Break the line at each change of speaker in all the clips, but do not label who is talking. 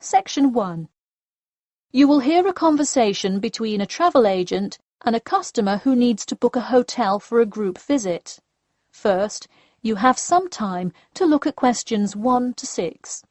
Section 1. You will hear a conversation between a travel agent and a customer who needs to book a hotel for a group visit. First, you have some time to look at questions 1 to 6.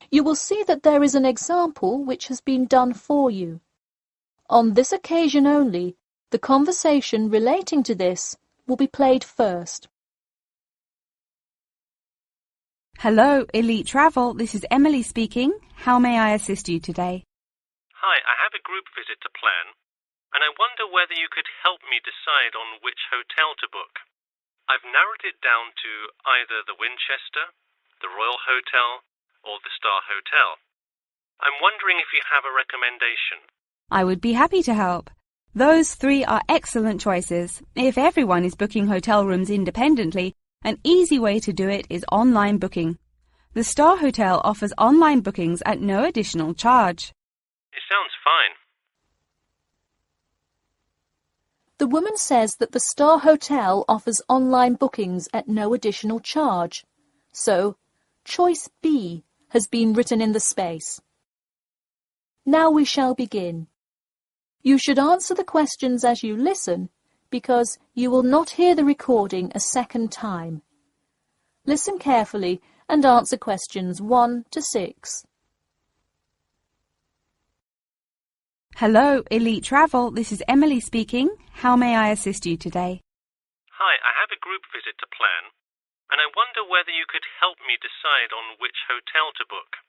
You will see that there is an example which has been done for you. On this occasion only, the conversation relating to this will be played first.
Hello, Elite Travel. This is Emily speaking. How may I assist you today?
Hi, I have a group visit to plan, and I wonder whether you could help me decide on which hotel to book. I've narrowed it down to either the Winchester, the Royal Hotel, or the Star Hotel. I'm wondering if you have a recommendation.
I would be happy to help. Those 3 are excellent choices. If everyone is booking hotel rooms independently, an easy way to do it is online booking. The Star Hotel offers online bookings at no additional charge.
It sounds fine.
The woman says that the Star Hotel offers online bookings at no additional charge. So, choice B has been written in the space. Now we shall begin. You should answer the questions as you listen, because you will not hear the recording a second time. Listen carefully and answer questions 1 to 6.
Hello, Elite Travel. This is Emily speaking. How may I assist you today?
Hi, I have a group visit to plan, and I wonder whether you could help me decide on which hotel to book.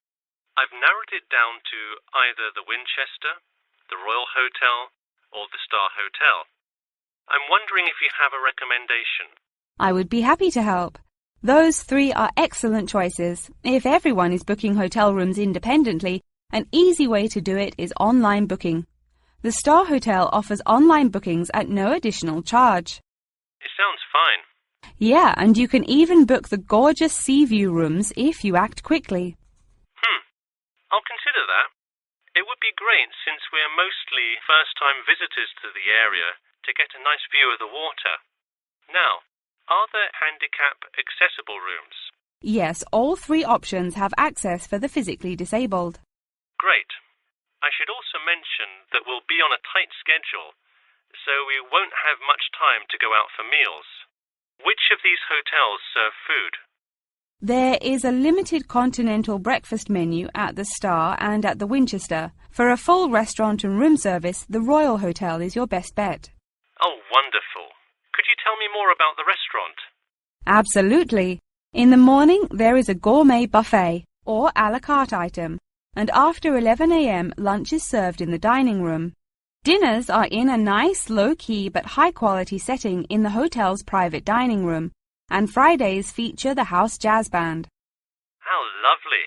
I've narrowed it down to either the Winchester, the Royal Hotel, or the Star Hotel. I'm wondering if you have a recommendation.
I would be happy to help. Those 3 are excellent choices. If everyone is booking hotel rooms independently, an easy way to do it is online booking. The Star Hotel offers online bookings at no additional charge.
It sounds fine.
Yeah, and you can even book the gorgeous sea view rooms if you act quickly.
I'll consider that. It would be great, since we're mostly first-time visitors to the area, to get a nice view of the water. Now, are there handicap-accessible rooms?
Yes, all 3 options have access for the physically disabled.
Great. I should also mention that we'll be on a tight schedule, so we won't have much time to go out for meals. Which of these hotels serve food?
There is a limited continental breakfast menu at the Star and at the Winchester. For a full restaurant and room service, the Royal Hotel is your best bet.
Oh, wonderful. Could you tell me more about the restaurant?
Absolutely. In the morning, there is a gourmet buffet, or a la carte item, and after 11 a.m. lunch is served in the dining room. Dinners are in a nice, low-key but high-quality setting in the hotel's private dining room, and Fridays feature the house jazz band.
How lovely.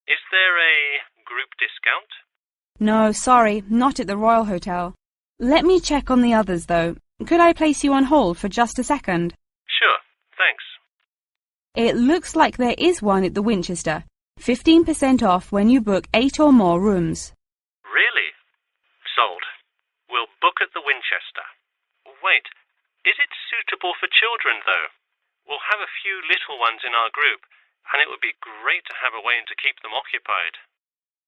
Is there a group discount?
No, sorry, not at the Royal Hotel. Let me check on the others, though. Could I place you on hold for just a second?
Sure, thanks.
It looks like there is one at the Winchester. 15% off when you book 8 or more rooms.
Really? Sold. We'll book at the Winchester. Wait, is it suitable for children, though? We'll have a few little ones in our group, and it would be great to have a way to keep them occupied.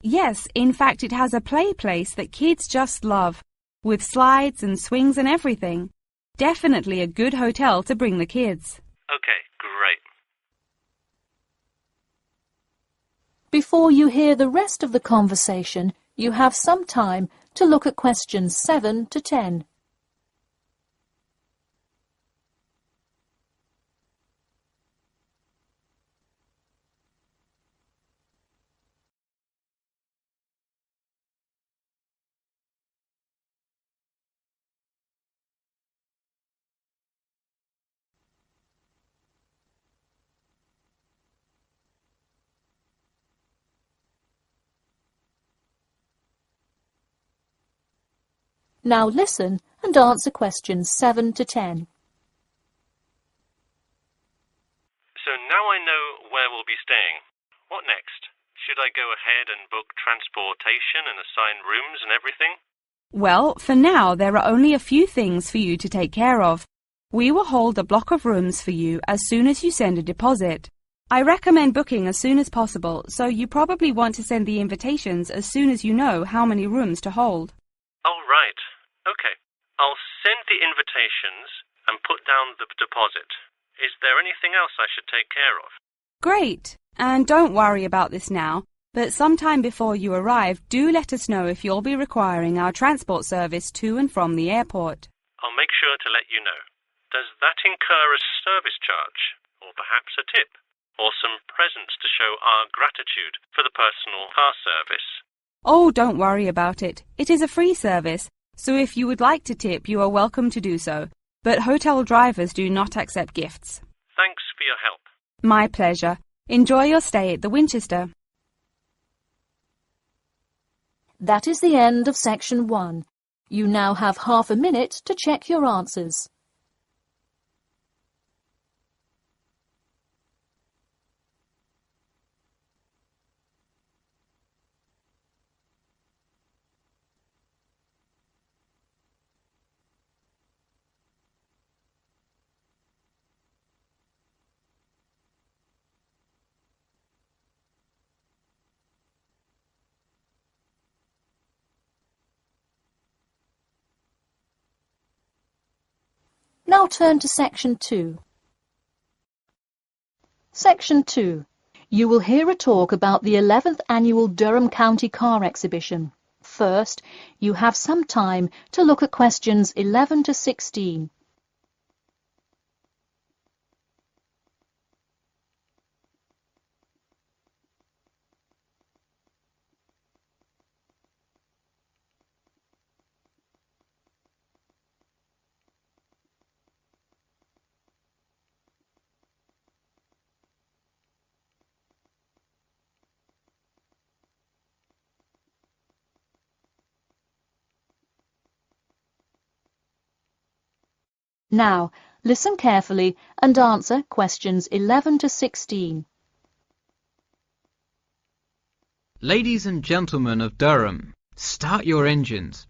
Yes, in fact it has a play place that kids just love, with slides and swings and everything. Definitely a good hotel to bring the kids.
Okay, great.
Before you hear the rest of the conversation, you have some time to look at questions 7 to 10. Now listen and answer questions 7 to 10.
So now I know where we'll be staying. What next? Should I go ahead and book transportation and assign rooms and everything?
Well, for now there are only a few things for you to take care of. We will hold a block of rooms for you as soon as you send a deposit. I recommend booking as soon as possible, so you probably want to send the invitations as soon as you know how many rooms to hold.
Oh, right. Okay. I'll send the invitations and put down the deposit. Is there anything else I should take care of?
Great. And don't worry about this now, but sometime before you arrive, do let us know if you'll be requiring our transport service to and from the airport.
I'll make sure to let you know. Does that incur a service charge, or perhaps a tip, or some presents to show our gratitude for the personal car service?
Oh, don't worry about it. It is a free service, so if you would like to tip, you are welcome to do so. But hotel drivers do not accept gifts.
Thanks for your help.
My pleasure. Enjoy your stay at the Winchester.
That is the end of section 1. You now have half a minute to check your answers. Now turn to Section 2. Section 2. You will hear a talk about the 11th Annual Durham County Car Exhibition. First, you have some time to look at questions 11 to 16. Now, listen carefully and answer questions 11 to 16.
Ladies and gentlemen of Durham, start your engines.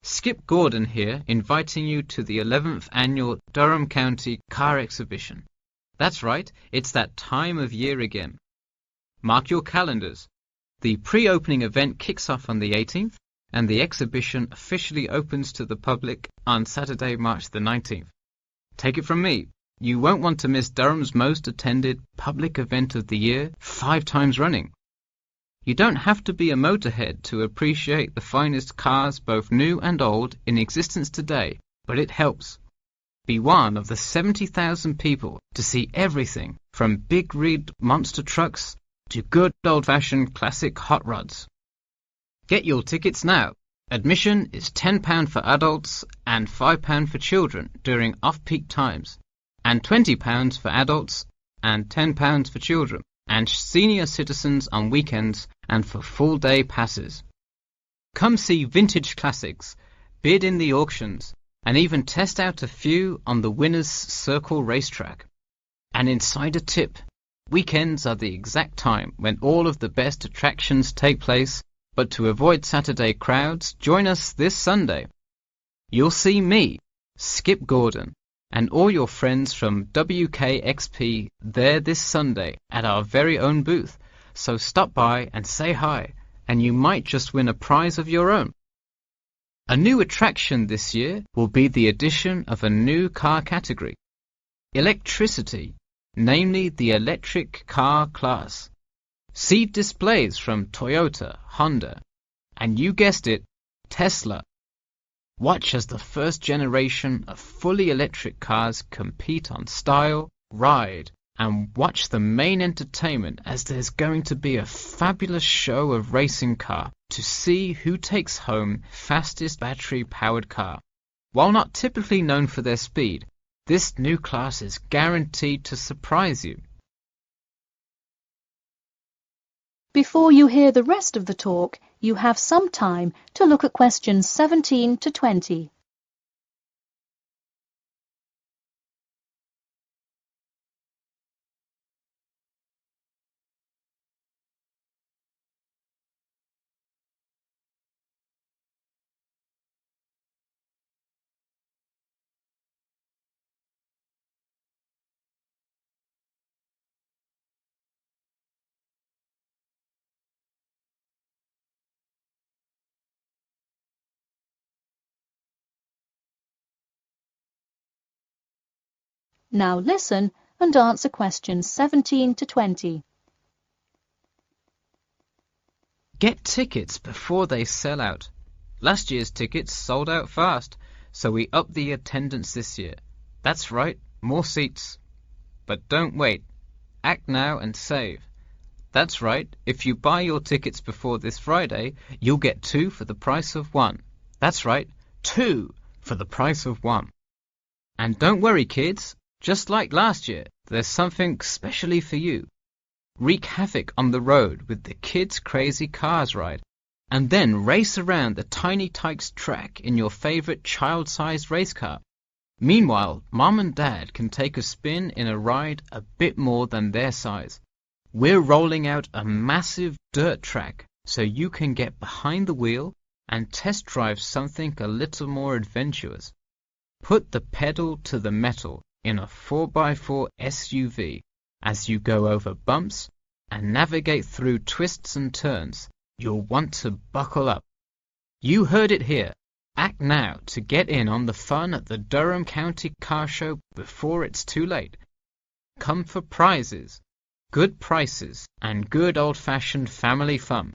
Skip Gordon here, inviting you to the 11th Annual Durham County Car Exhibition. That's right, it's that time of year again. Mark your calendars. The pre-opening event kicks off on the 18th, and the exhibition officially opens to the public on Saturday, March the 19th. Take it from me, you won't want to miss Durham's most attended public event of the year 5 times running. You don't have to be a motorhead to appreciate the finest cars, both new and old, in existence today, but it helps. Be one of the 70,000 people to see everything from big rig monster trucks to good old-fashioned classic hot rods. Get your tickets now. Admission is £10 for adults and £5 for children during off-peak times, and £20 for adults and £10 for children, and senior citizens on weekends and for full-day passes. Come see vintage classics, bid in the auctions, and even test out a few on the Winners' Circle racetrack. An insider tip: weekends are the exact time when all of the best attractions take place. But to avoid Saturday crowds, join us this Sunday. You'll see me, Skip Gordon, and all your friends from WKXP there this Sunday at our very own booth, so stop by and say hi, and you might just win a prize of your own. A new attraction this year will be the addition of a new car category, electricity, namely the electric car class. See displays from Toyota, Honda, and you guessed it, Tesla. Watch as the first generation of fully electric cars compete on style, ride, and watch the main entertainment as there's going to be a fabulous show of racing car to see who takes home fastest battery-powered car. While not typically known for their speed, this new class is guaranteed to surprise you.
Before you hear the rest of the talk, you have some time to look at questions 17 to 20. Now listen and answer questions 17 to 20.
Get tickets before they sell out. Last year's tickets sold out fast, so we upped the attendance this year. That's right, more seats. But don't wait. Act now and save. That's right, if you buy your tickets before this Friday, you'll get 2 for the price of 1. That's right, 2 for the price of 1. And don't worry, kids. Just like last year, there's something specially for you. Wreak havoc on the road with the Kids Crazy Cars ride, and then race around the Tiny Tykes track in your favourite child-sized race car. Meanwhile, Mom and Dad can take a spin in a ride a bit more than their size. We're rolling out a massive dirt track so you can get behind the wheel and test drive something a little more adventurous. Put the pedal to the metal in a 4x4 SUV as you go over bumps and navigate through twists and turns. You'll want to buckle up. You heard it here. Act now to get in on the fun at the Durham County Car Show before it's too late. Come for prizes, good prices, and good old-fashioned family fun.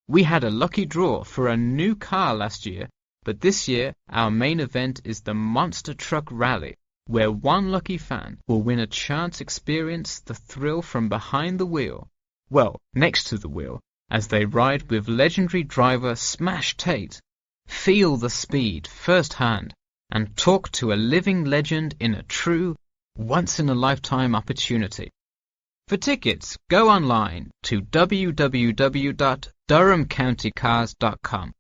We had a lucky draw for a new car last year, but this year our main event is the Monster Truck Rally, where one lucky fan will win a chance to experience the thrill from behind the wheel, well, next to the wheel, as they ride with legendary driver Smash Tate. Feel the speed firsthand and talk to a living legend in a true, once-in-a-lifetime opportunity. For tickets, go online to www.durhamcountycars.com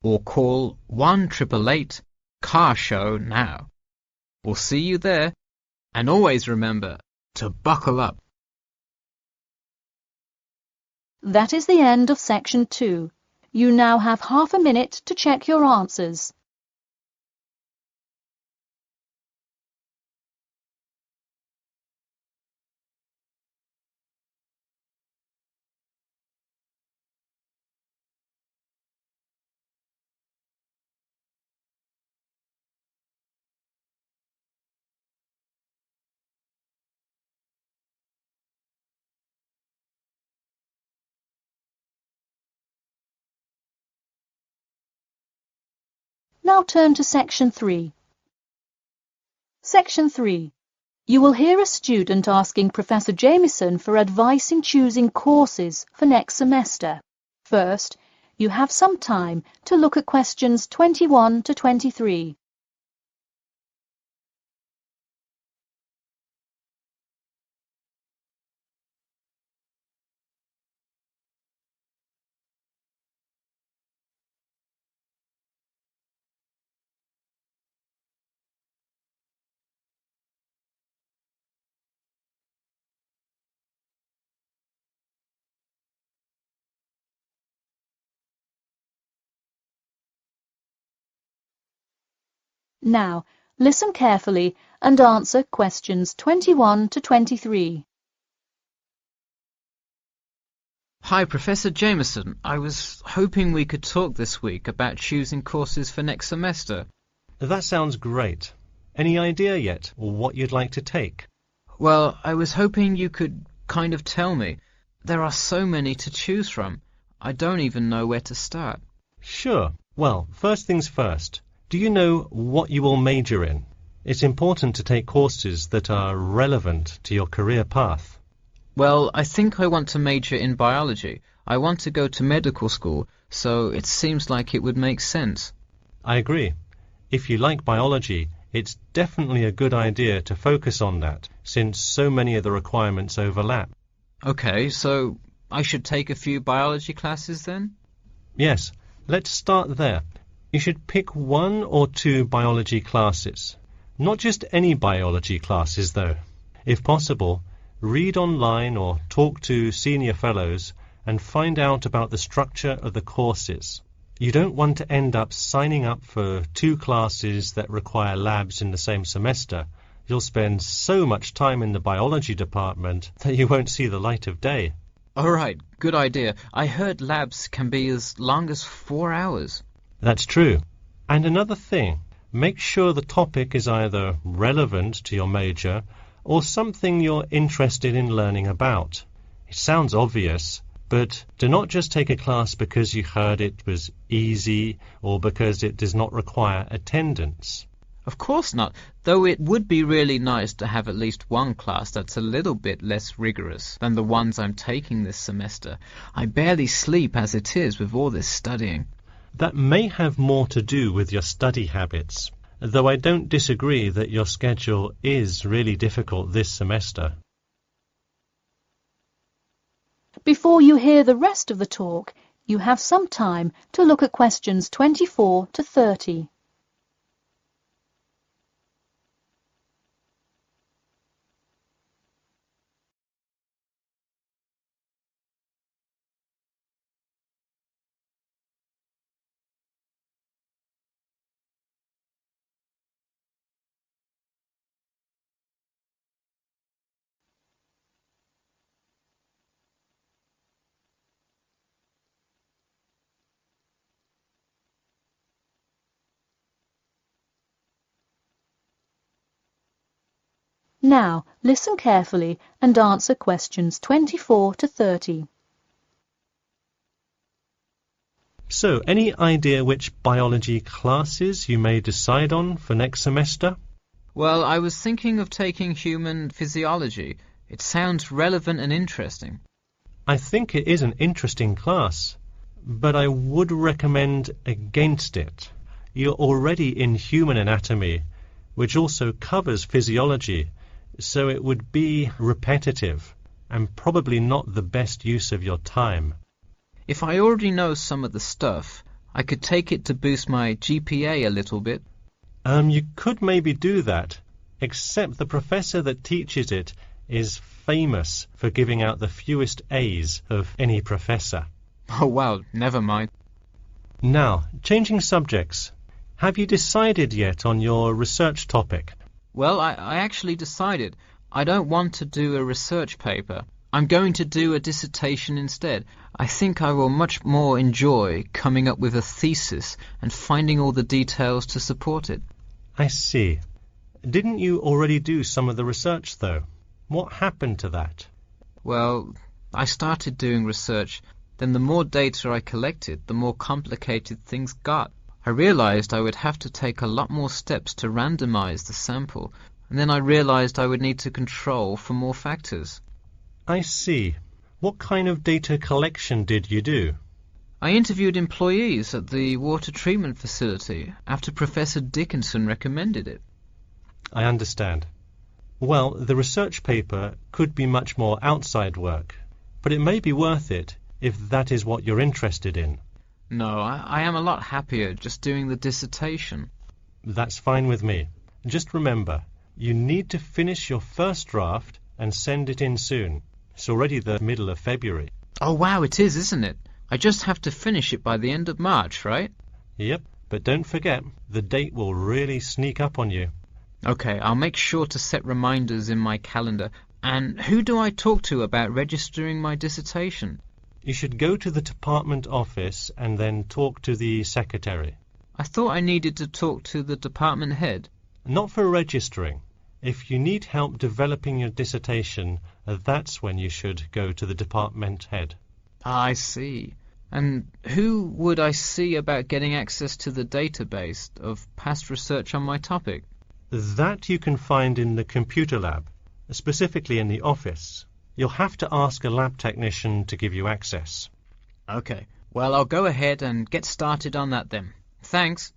or call 1-888-CAR-SHOW now. We'll see you there, and always remember to buckle up.
That is the end of section 2. You now have half a minute to check your answers. Now turn to Section 3. Section 3. You will hear a student asking Professor Jamieson for advice in choosing courses for next semester. First, you have some time to look at questions 21 to 23. Now, listen carefully and answer questions 21 to 23.
Hi, Professor Jameson. I was hoping we could talk this week about choosing courses for next semester.
That sounds great. Any idea yet what you'd like to take?
Well, I was hoping you could kind of tell me. There are so many to choose from. I don't even know where to start.
Sure. Well, first things first. Do you know what you will major in? It's important to take courses that are relevant to your career path.
Well, I think I want to major in biology. I want to go to medical school, so it seems like it would make sense.
I agree. If you like biology, it's definitely a good idea to focus on that, since so many of the requirements overlap.
Okay, so I should take a few biology classes then?
Yes, let's start there. You should pick 1 or 2 biology classes. Not just any biology classes, though. If possible, read online or talk to senior fellows and find out about the structure of the courses. You don't want to end up signing up for 2 classes that require labs in the same semester. You'll spend so much time in the biology department that you won't see the light of day.
All right, good idea. I heard labs can be as long as 4 hours.
That's true. And another thing, make sure the topic is either relevant to your major or something you're interested in learning about. It sounds obvious, but do not just take a class because you heard it was easy or because it does not require attendance.
Of course not, though it would be really nice to have at least one class that's a little bit less rigorous than the ones I'm taking this semester. I barely sleep as it is with all this studying.
That may have more to do with your study habits, though I don't disagree that your schedule is really difficult this semester.
Before you hear the rest of the talk, you have some time to look at questions 24 to 30. Now, listen carefully and answer questions 24 to 30.
So, any idea which biology classes you may decide on for next semester?
Well, I was thinking of taking human physiology. It sounds relevant and interesting.
I think it is an interesting class, but I would recommend against it. You're already in human anatomy, which also covers physiology, so it would be repetitive and probably not the best use of your time.
If I already know some of the stuff, I could take it to boost my GPA a little bit.
You could maybe do that, except the professor that teaches it is famous for giving out the fewest A's of any professor.
Oh, well, never mind.
Now, changing subjects. Have you decided yet on your research topic?
Well, I actually decided. I don't want to do a research paper. I'm going to do a dissertation instead. I think I will much more enjoy coming up with a thesis and finding all the details to support it.
I see. Didn't you already do some of the research, though? What happened to that?
Well, I started doing research. Then the more data I collected, the more complicated things got. I realized I would have to take a lot more steps to randomize the sample, and then I realized I would need to control for more factors.
I see. What kind of data collection did you do?
I interviewed employees at the water treatment facility after Professor Dickinson recommended it.
I understand. Well, the research paper could be much more outside work, but it may be worth it if that is what you're interested in.
No, I am a lot happier just doing the dissertation.
That's fine with me. Just remember, you need to finish your first draft and send it in soon. It's already the middle of February.
Oh, wow, it is, isn't it? I just have to finish it by the end of March, right?
Yep, but don't forget, the date will really sneak up on you.
Okay, I'll make sure to set reminders in my calendar. And who do I talk to about registering my dissertation?
You should go to the department office and then talk to the secretary.
I thought I needed to talk to the department head.
Not for registering. If you need help developing your dissertation, that's when you should go to the department head.
I see. And who would I see about getting access to the database of past research on my topic?
That you can find in the computer lab, specifically in the office. You'll have to ask a lab technician to give you access.
Okay. Well, I'll go ahead and get started on that then. Thanks.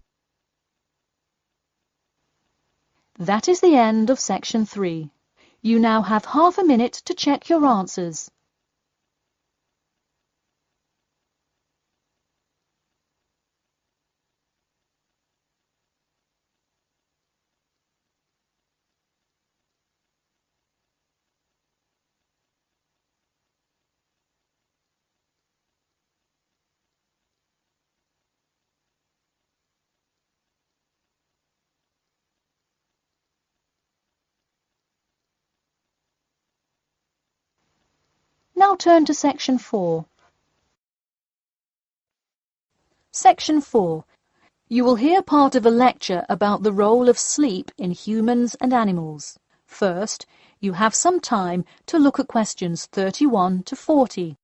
That is the end of section 3. You now have half a minute to check your answers. Now turn to Section 4. Section 4. You will hear part of a lecture about the role of sleep in humans and animals. First, you have some time to look at questions 31 to 40.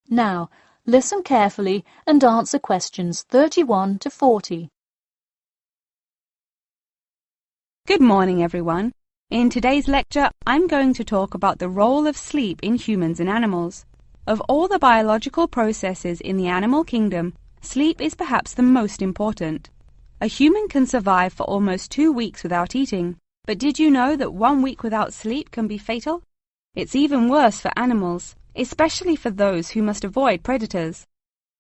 Now, listen carefully and answer questions 31 to 40.
Good morning, everyone. In today's lecture, I'm going to talk about the role of sleep in humans and animals. Of all the biological processes in the animal kingdom, sleep is perhaps the most important. A human can survive for almost 2 weeks without eating, but did you know that 1 week without sleep can be fatal? It's even worse for animals, especially for those who must avoid predators.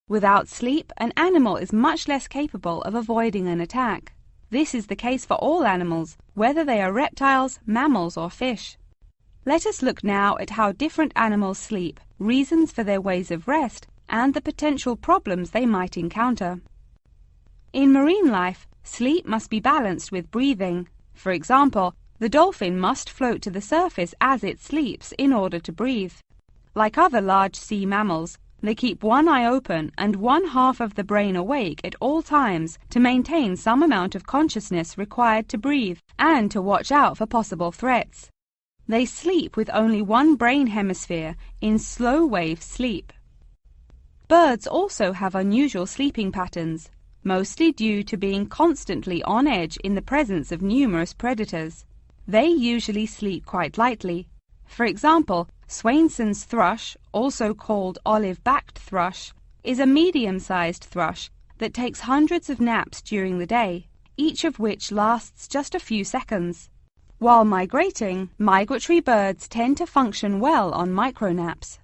Without sleep, an animal is much less capable of avoiding an attack. This is the case for all animals, whether they are reptiles, mammals, or fish. Let us look now at how different animals sleep, reasons for their ways of rest, and the potential problems they might encounter. In marine life, sleep must be balanced with breathing. For example, the dolphin must float to the surface as it sleeps in order to breathe. Like other large sea mammals, they keep one eye open and one half of the brain awake at all times to maintain some amount of consciousness required to breathe and to watch out for possible threats. They sleep with only one brain hemisphere in slow wave sleep. Birds also have unusual sleeping patterns, mostly due to being constantly on edge in the presence of numerous predators. They usually sleep quite lightly. For example, Swainson's thrush, also called olive-backed thrush, is a medium-sized thrush that takes hundreds of naps during the day, each of which lasts just a few seconds. While migrating, migratory birds tend to function well on micronaps.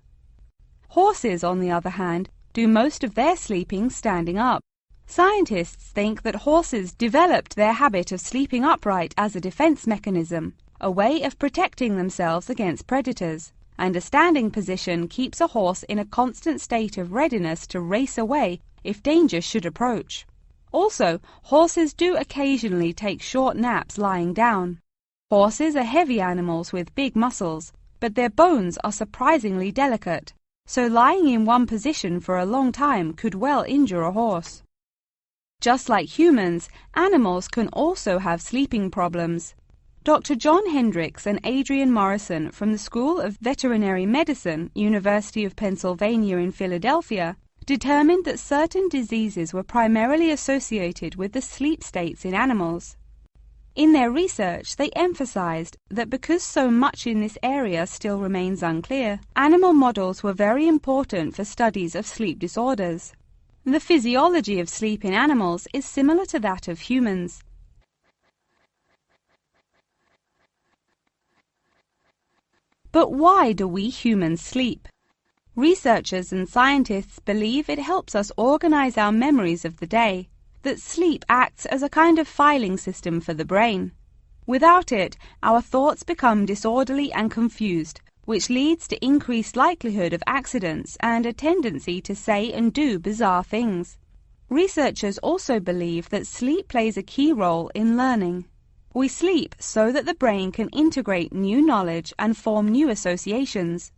Horses, on the other hand, do most of their sleeping standing up. Scientists think that horses developed their habit of sleeping upright as a defense mechanism, a way of protecting themselves against predators, and a standing position keeps a horse in a constant state of readiness to race away if danger should approach. Also, horses do occasionally take short naps lying down. Horses are heavy animals with big muscles, but their bones are surprisingly delicate, so lying in one position for a long time could well injure a horse. Just like humans, animals can also have sleeping problems. Dr. John Hendricks and Adrian Morrison from the School of Veterinary Medicine, University of Pennsylvania in Philadelphia, determined that certain diseases were primarily associated with the sleep states in animals. In their research, they emphasized that because so much in this area still remains unclear, animal models were very important for studies of sleep disorders. The physiology of sleep in animals is similar to that of humans. But why do we humans sleep? Researchers and scientists believe it helps us organize our memories of the day, that sleep acts as a kind of filing system for the brain. Without it, our thoughts become disorderly and confused, which leads to increased likelihood of accidents and a tendency to say and do bizarre things. Researchers also believe that sleep plays a key role in learning. We sleep so that the brain can integrate new knowledge and form new associations.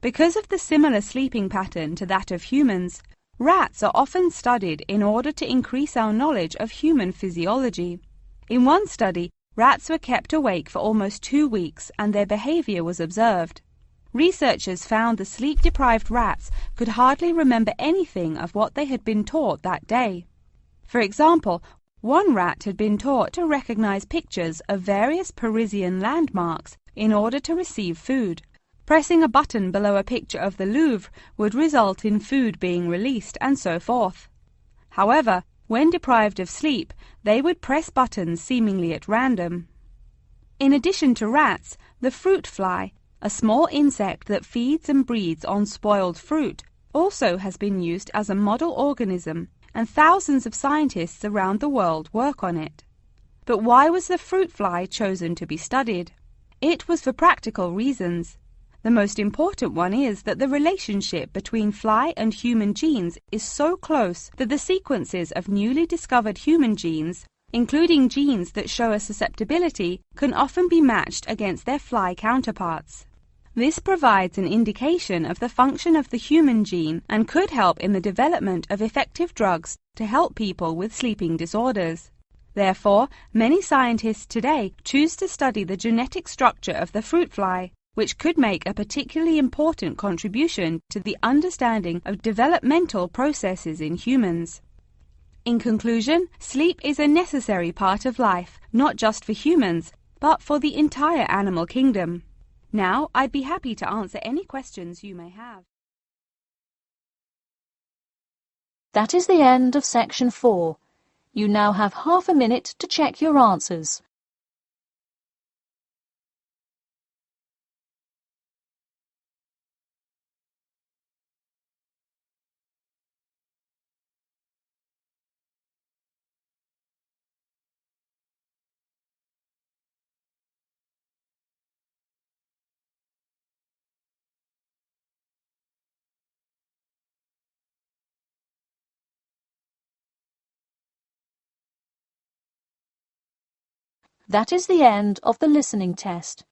Because of the similar sleeping pattern to that of humans, rats are often studied in order to increase our knowledge of human physiology. In one study, rats were kept awake for almost 2 weeks and their behavior was observed. Researchers found the sleep-deprived rats could hardly remember anything of what they had been taught that day. For example, one rat had been taught to recognize pictures of various Parisian landmarks in order to receive food. Pressing a button below a picture of the Louvre would result in food being released, and so forth. However, When deprived of sleep, they would press buttons seemingly at random. In addition to rats, the fruit fly, a small insect that feeds and breeds on spoiled fruit, also has been used as a model organism, and thousands of scientists around the world work on it. But why was the fruit fly chosen to be studied? It was for practical reasons. The most important one is that the relationship between fly and human genes is so close that the sequences of newly discovered human genes, including genes that show a susceptibility, can often be matched against their fly counterparts. This provides an indication of the function of the human gene and could help in the development of effective drugs to help people with sleeping disorders. Therefore, many scientists today choose to study the genetic structure of the fruit fly, which could make a particularly important contribution to the understanding of developmental processes in humans. In conclusion, sleep is a necessary part of life, not just for humans, but for the entire animal kingdom. Now, I'd be happy to answer any questions you may have.
That is the end of section 4. You now have half a minute to check your answers. That is the end of the listening test.